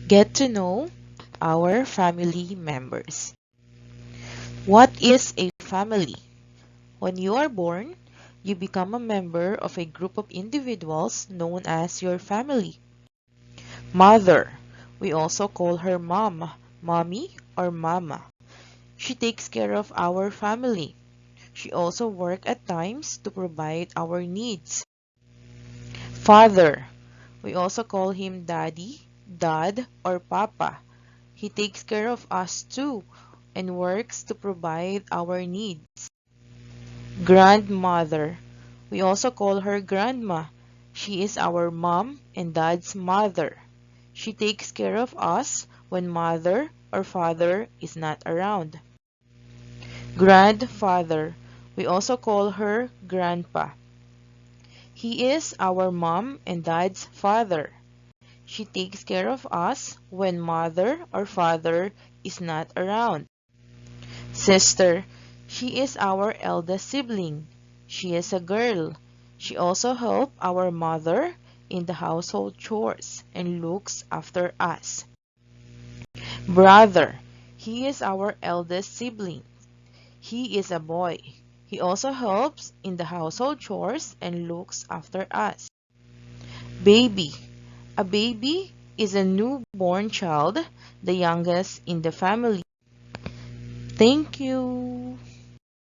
Get to know our family members. What is a family? When you are born, you become a member of a group of individuals known as your family. Mother. We also call her mom, mommy, or mama. She takes care of our family. She also works at times to provide our needs. Father. We also call him daddy, dad, or papa. He takes care of us too and works to provide our needs. Grandmother. We also call her grandma. She is our mom and dad's mother. She takes care of us when mother or father is not around. Grandfather. We also call her grandpa. He is our mom and dad's father. She takes care of us when mother or father is not around. Sister. She is our eldest sibling. She is a girl. She also helps our mother in the household chores and looks after us. Brother. He is our eldest sibling. He is a boy. He also helps in the household chores and looks after us. Baby. A baby is a newborn child, the youngest in the family. Thank you.